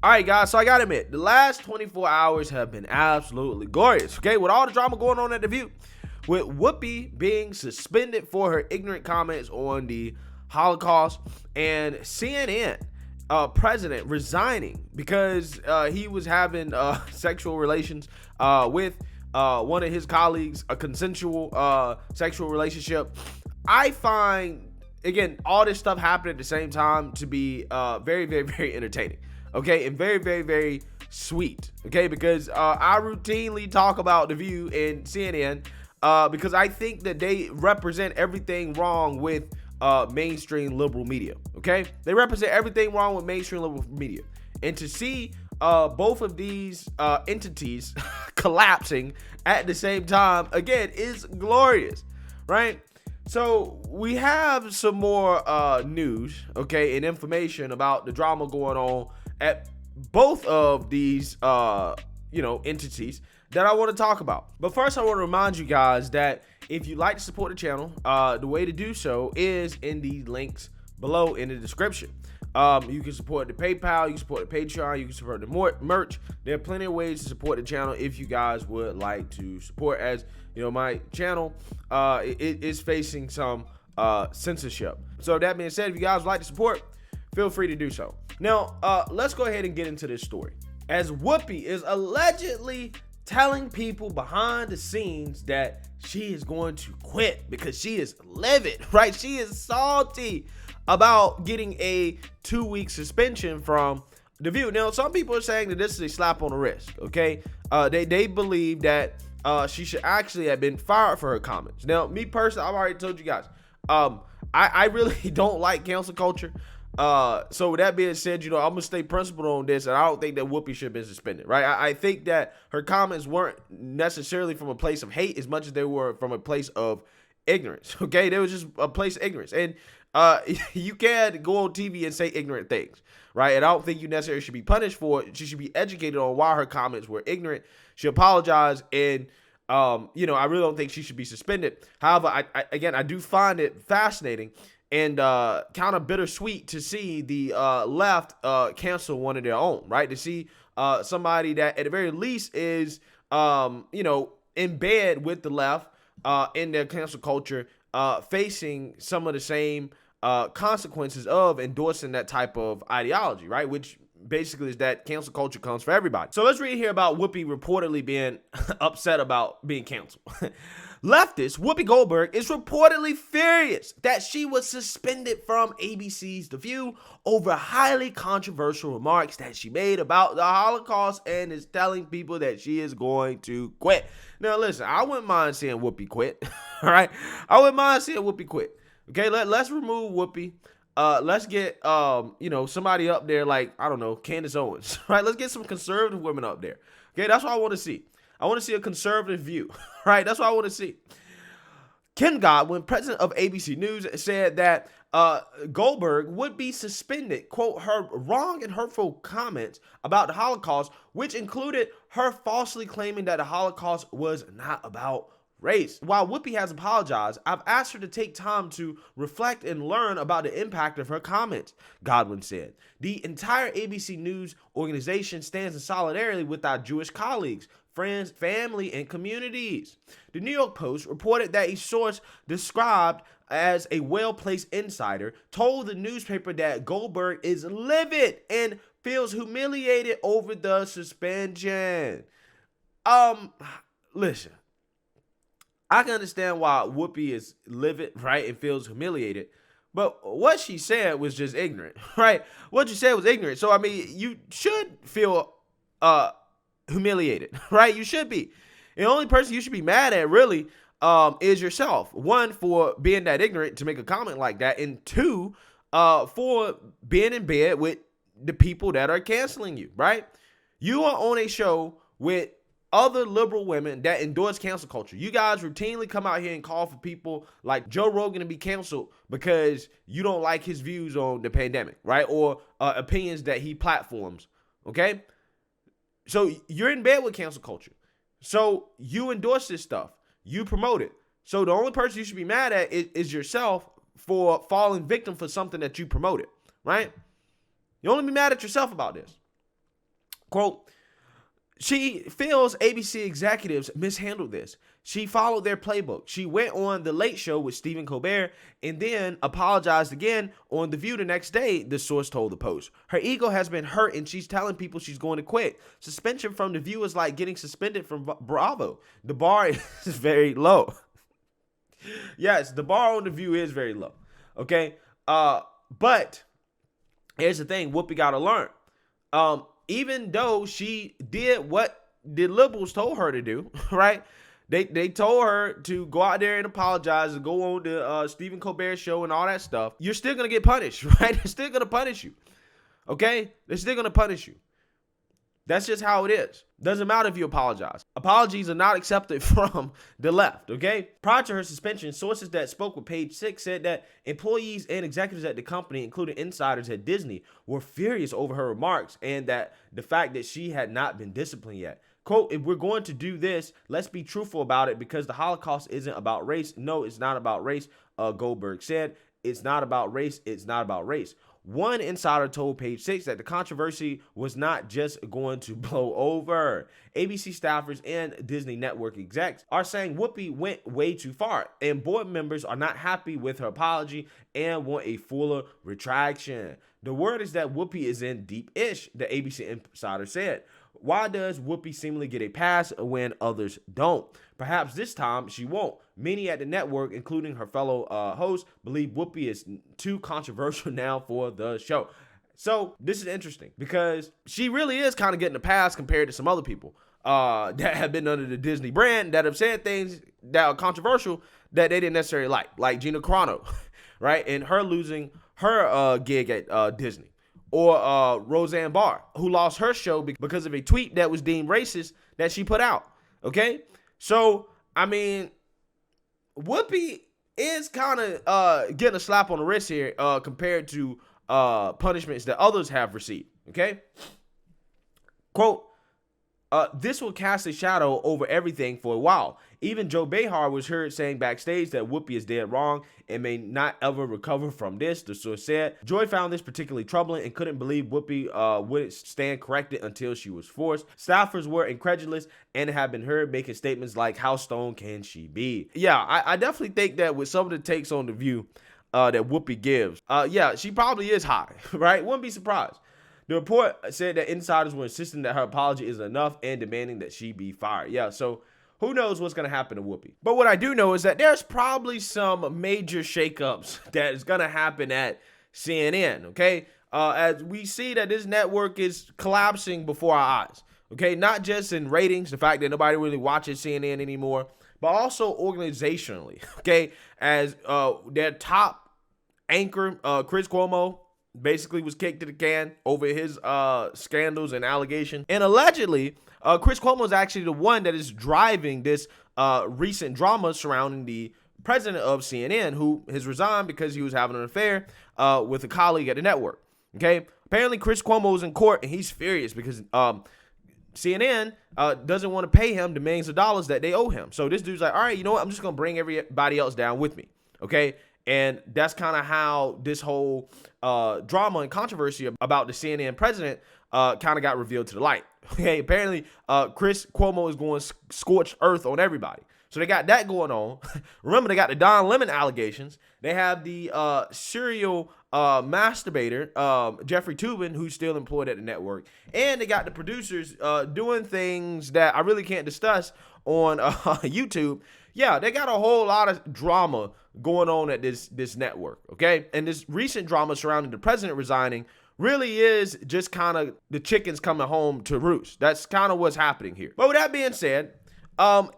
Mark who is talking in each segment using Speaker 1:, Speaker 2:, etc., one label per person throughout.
Speaker 1: All right, guys, so I gotta admit, the last 24 hours have been absolutely glorious, okay? With all the drama going on at The View, with Whoopi being suspended for her ignorant comments on the Holocaust, and CNN president resigning because he was having sexual relations with one of his colleagues, a consensual sexual relationship. I find, again, all this stuff happening at the same time to be very, very, very entertaining. Okay, and very, very, very sweet. Okay, because I routinely talk about The View and CNN because I think that they represent everything wrong with mainstream liberal media. Okay, they represent everything wrong with mainstream liberal media, and to see both of these entities collapsing at the same time again is glorious, right? So we have some more news, okay, and information about the drama going on at both of these, entities that I want to talk about. But first, I want to remind you guys that if you'd like to support the channel, the way to do so is in the links below in the description. You can support the PayPal, you can support the Patreon, you can support the merch. There are plenty of ways to support the channel if you guys would like to support. As you know, my channel it is facing some censorship. So that being said, if you guys would like to support, feel free to do so. Now, let's go ahead and get into this story. As Whoopi is allegedly telling people behind the scenes that she is going to quit because she is livid, right? She is salty about getting a 2-week suspension from The View. Now, some people are saying that this is a slap on the wrist, okay? They believe that she should actually have been fired for her comments. Now, me personally, I've already told you guys, I really don't like cancel culture. So with that being said, I'm gonna stay principled on this, and I don't think that Whoopi should have been suspended, right? I think that her comments weren't necessarily from a place of hate as much as they were from a place of ignorance, okay? There was just a place of ignorance, and you can't go on TV and say ignorant things, right? And I don't think you necessarily should be punished for it. She should be educated on why her comments were ignorant. She apologized, and I really don't think she should be suspended. However, I do find it fascinating and kind of bittersweet to see the left cancel one of their own, right? To see somebody that at the very least is, in bed with the left in their cancel culture, facing some of the same consequences of endorsing that type of ideology, right? Which basically is that cancel culture comes for everybody. So let's read here about Whoopi reportedly being upset about being canceled. Leftist Whoopi Goldberg is reportedly furious that she was suspended from ABC's The View over highly controversial remarks that she made about the Holocaust, and is telling people that she is going to quit. Now, listen, I wouldn't mind seeing Whoopi quit, all right? I wouldn't mind seeing Whoopi quit. Okay, let's remove Whoopi. Let's get, somebody up there like, I don't know, Candace Owens, right? Let's get some conservative women up there. Okay, that's what I want to see. I want to see a conservative view, right? That's what I want to see. Ken Godwin, president of ABC News, said that Goldberg would be suspended, quote, her wrong and hurtful comments about the Holocaust, which included her falsely claiming that the Holocaust was not about race. While Whoopi has apologized, I've asked her to take time to reflect and learn about the impact of her comments, Godwin said. The entire ABC News organization stands in solidarity with our Jewish colleagues, friends, family, and communities. The New York Post reported that a source described as a well-placed insider told the newspaper that Goldberg is livid and feels humiliated over the suspension. Listen, I can understand why Whoopi is livid, right, and feels humiliated, but what she said was just ignorant, right? What you said was ignorant. So, I mean, you should feel humiliated, right? You should be. The only person you should be mad at, really, is yourself. One, for being that ignorant to make a comment like that, and two, for being in bed with the people that are canceling you, right? You are on a show with other liberal women that endorse cancel culture. You guys routinely come out here and call for people like Joe Rogan to be canceled because you don't like his views on the pandemic, right? Or opinions that he platforms, okay? So you're in bed with cancel culture. So you endorse this stuff. You promote it. So the only person you should be mad at is yourself for falling victim for something that you promoted, right? You only be mad at yourself about this. Quote, she feels ABC executives mishandled this. She followed their playbook. She went on The Late Show with Stephen Colbert and then apologized again on The View the next day, the source told the Post. Her ego has been hurt and she's telling people she's going to quit. Suspension from The View is like getting suspended from Bravo. The bar is very low. Yes, the bar on The View is very low. Okay? But here's the thing, Whoopi got to learn. Even though she did what the liberals told her to do, right? They told her to go out there and apologize and go on the Stephen Colbert show and all that stuff. You're still going to get punished, right? They're still going to punish you, okay? They're still going to punish you. That's just how it is. Doesn't matter if you apologize. Apologies are not accepted from the left, okay? Prior to her suspension, sources that spoke with Page Six said that employees and executives at the company, including insiders at Disney, were furious over her remarks and that the fact that she had not been disciplined yet. Quote, if we're going to do this, let's be truthful about it because the Holocaust isn't about race. No, it's not about race, Goldberg said. It's not about race. It's not about race. One insider told Page Six that the controversy was not just going to blow over. ABC staffers and Disney Network execs are saying Whoopi went way too far, and board members are not happy with her apology and want a fuller retraction. The word is that Whoopi is in deep-ish, the ABC insider said. Why does Whoopi seemingly get a pass when others don't? Perhaps this time she won't. Many at the network, including her fellow hosts, believe Whoopi is too controversial now for the show. So this is interesting because she really is kind of getting a pass compared to some other people that have been under the Disney brand that have said things that are controversial that they didn't necessarily like Gina Carano, right? And her losing her gig at Disney. Or Roseanne Barr, who lost her show because of a tweet that was deemed racist that she put out. Okay? So, I mean, Whoopi is kind of getting a slap on the wrist here compared to punishments that others have received. Okay? Quote, this will cast a shadow over everything for a while. Even Joe Behar was heard saying backstage that Whoopi is dead wrong and may not ever recover from this, the source said. Joy found this particularly troubling and couldn't believe Whoopi wouldn't stand corrected until she was forced. Staffers were incredulous and have been heard making statements like, how stoned can she be? Yeah, I definitely think that with some of the takes on The View that Whoopi gives, yeah, she probably is high, right? Wouldn't be surprised. The report said that insiders were insisting that her apology is enough and demanding that she be fired. Yeah, so who knows what's going to happen to Whoopi. But what I do know is that there's probably some major shakeups that is going to happen at CNN, okay? As we see that this network is collapsing before our eyes, okay? Not just in ratings, the fact that nobody really watches CNN anymore, but also organizationally, okay? As their top anchor, Chris Cuomo, basically was kicked to the can over his scandals and allegations. And allegedly, Chris Cuomo is actually the one that is driving this recent drama surrounding the president of CNN, who has resigned because he was having an affair with a colleague at the network. Okay? Apparently, Chris Cuomo is in court, and he's furious because CNN doesn't want to pay him the millions of dollars that they owe him. So this dude's like, all right, you know what? I'm just going to bring everybody else down with me. Okay? And that's kind of how this whole drama and controversy about the CNN president kind of got revealed to the light. Okay, apparently Chris Cuomo is going scorched earth on everybody. So they got that going on. Remember, they got the Don Lemon allegations. They have the serial masturbator, Jeffrey Toobin, who's still employed at the network. And they got the producers doing things that I really can't discuss on YouTube. Yeah, they got a whole lot of drama going on at this network, okay? And this recent drama surrounding the president resigning really is just kind of the chickens coming home to roost. That's kind of what's happening here. But with that being said,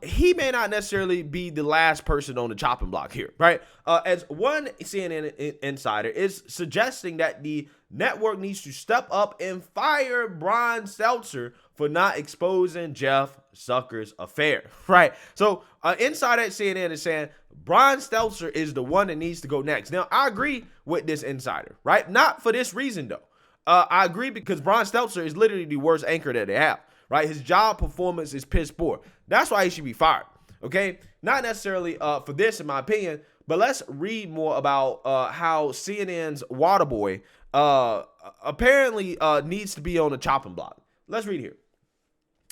Speaker 1: he may not necessarily be the last person on the chopping block here, right? As one CNN insider is suggesting that the network needs to step up and fire Brian Stelter for not exposing Jeff Zucker's affair, right? So insider at CNN is saying Brian Stelter is the one that needs to go next. Now, I agree with this insider, right? Not for this reason, though. I agree because Brian Stelter is literally the worst anchor that they have, right? His job performance is piss poor. That's why he should be fired, okay? Not necessarily for this, in my opinion, but let's read more about how CNN's Waterboy apparently needs to be on the chopping block. Let's read here.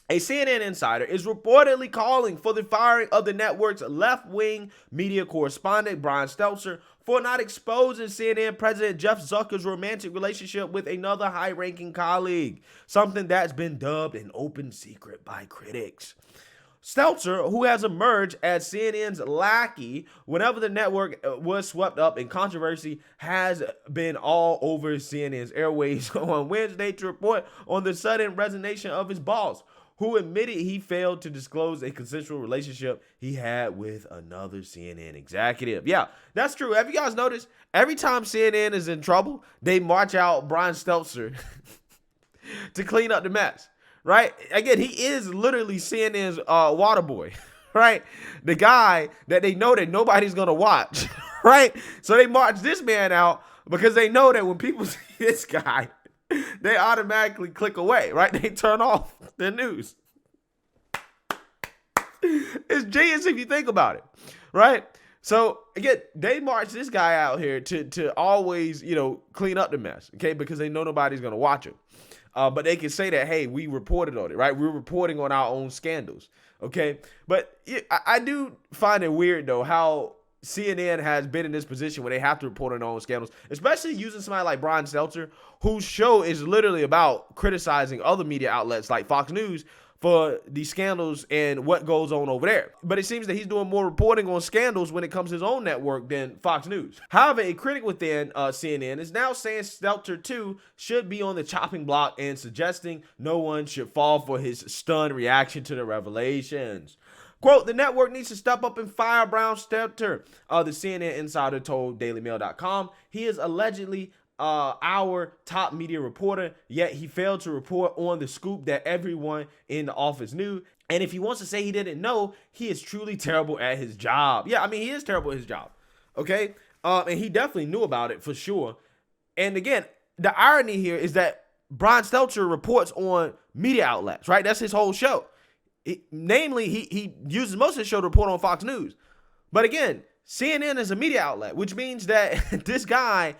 Speaker 1: A CNN insider is reportedly calling for the firing of the network's left-wing media correspondent, Brian Stelter, for not exposing CNN President Jeff Zucker's romantic relationship with another high-ranking colleague, something that's been dubbed an open secret by critics. Stelter, who has emerged as CNN's lackey whenever the network was swept up in controversy, has been all over CNN's airways on Wednesday to report on the sudden resignation of his boss, who admitted he failed to disclose a consensual relationship he had with another CNN executive. Yeah, that's true. Have you guys noticed? Every time CNN is in trouble, they march out Brian Stelter to clean up the mess, right? Again, he is literally CNN's water boy, right? The guy that they know that nobody's going to watch, right? So they march this man out because they know that when people see this guy, they automatically click away, right? They turn off the news. It's genius if you think about it, right? So again, they march this guy out here to always, clean up the mess, okay? Because they know nobody's gonna watch him. But they can say that, hey, we reported on it, right? We're reporting on our own scandals, okay? But I do find it weird though how CNN has been in this position where they have to report on their own scandals, especially using somebody like Brian Stelter, whose show is literally about criticizing other media outlets like Fox News for the scandals and what goes on over there. But it seems that he's doing more reporting on scandals when it comes to his own network than Fox News. However, a critic within CNN is now saying Stelter too should be on the chopping block and suggesting no one should fall for his stunned reaction to the revelations. Quote, the network needs to step up and fire Brian Stelter, the CNN insider told DailyMail.com. He is allegedly our top media reporter, yet he failed to report on the scoop that everyone in the office knew. And if he wants to say he didn't know, he is truly terrible at his job. Yeah, I mean, he is terrible at his job, okay? And he definitely knew about it for sure. And again, the irony here is that Brian Stelter reports on media outlets, right? That's his whole show. Namely, he uses most of his show to report on Fox News. But again, CNN is a media outlet, which means that this guy,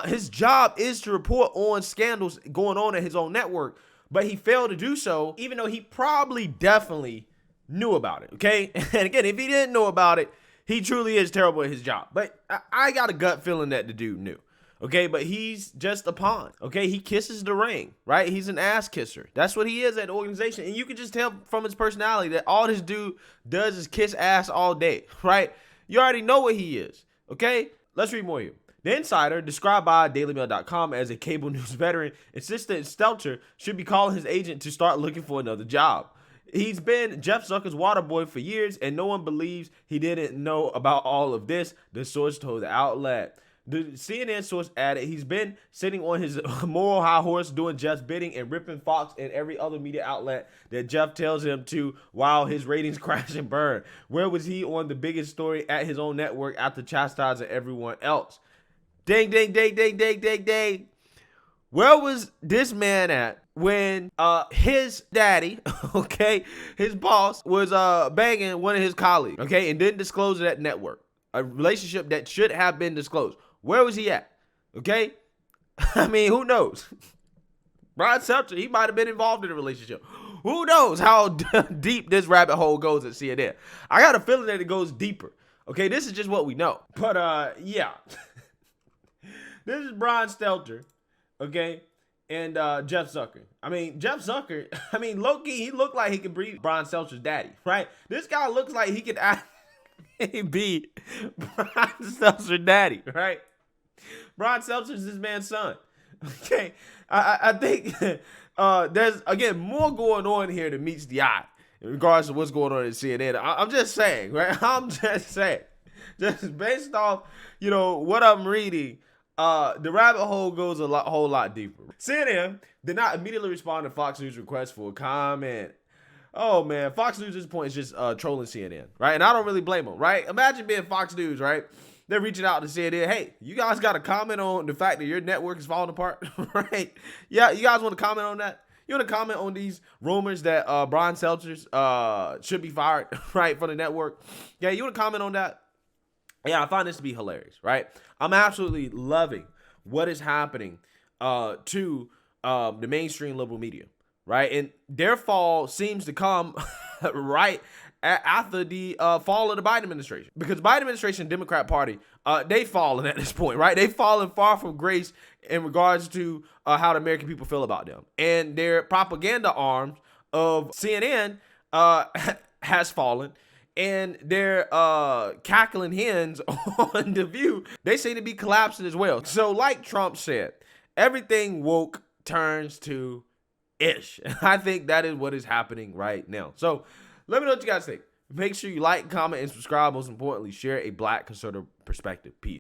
Speaker 1: his job is to report on scandals going on at his own network. But he failed to do so, even though he probably definitely knew about it, okay? And again, if he didn't know about it, he truly is terrible at his job. But I got a gut feeling that the dude knew. Okay, but he's just a pawn. Okay, he kisses the ring, right? He's an ass kisser. That's what he is at the organization. And you can just tell from his personality that all this dude does is kiss ass all day, right? You already know what he is, okay? Let's read more here. The insider, described by DailyMail.com as a cable news veteran, insists that Stelter should be calling his agent to start looking for another job. He's been Jeff Zucker's water boy for years, and no one believes he didn't know about all of this, the source told the outlet. The CNN source added he's been sitting on his moral high horse doing Jeff's bidding and ripping Fox and every other media outlet that Jeff tells him to while his ratings crash and burn. Where was he on the biggest story at his own network after chastising everyone else? Ding, ding, ding, ding, ding, ding, ding. Where was this man at when his daddy, okay, his boss was banging one of his colleagues, okay, and didn't disclose it at network? A relationship that should have been disclosed. Where was he at? Okay? I mean, who knows? Brian Stelter, he might have been involved in a relationship. Who knows how deep this rabbit hole goes at CNN? I got a feeling that it goes deeper. Okay, this is just what we know. But, yeah. This is Brian Stelter, okay, and Jeff Zucker. I mean, Jeff Zucker, low-key, he looked like he could be Brian Stelter's daddy, right? This guy looks like he could be Brian Stelter's daddy, right? Brian Stelter's this man's son. Okay, I think there's, again, more going on here than meets the eye in regards to what's going on in CNN. I'm just saying, right? I'm just saying. Just based off, what I'm reading, the rabbit hole goes a whole lot deeper. CNN did not immediately respond to Fox News' request for a comment. Oh, man, Fox News at this point is just trolling CNN, right? And I don't really blame them, right? Imagine being Fox News, right? They're reaching out to CNN, hey, you guys got to comment on the fact that your network is falling apart, right? Yeah, you guys want to comment on that? You want to comment on these rumors that Brian Stelter should be fired, right, from the network? Yeah, you want to comment on that? Yeah, I find this to be hilarious, right? I'm absolutely loving what is happening to the mainstream liberal media, right? And their fall seems to come right after the fall of the Biden administration, because Biden administration, Democrat Party, they fallen at this point, right? They fallen far from grace in regards to how the American people feel about them, and their propaganda arm of CNN has fallen, and their cackling hens on The View, they seem to be collapsing as well. So like Trump said, everything woke turns to ish. I think that is what is happening right now. So let me know what you guys think. Make sure you like, comment, and subscribe. Most importantly, share a Black conservative perspective. Peace.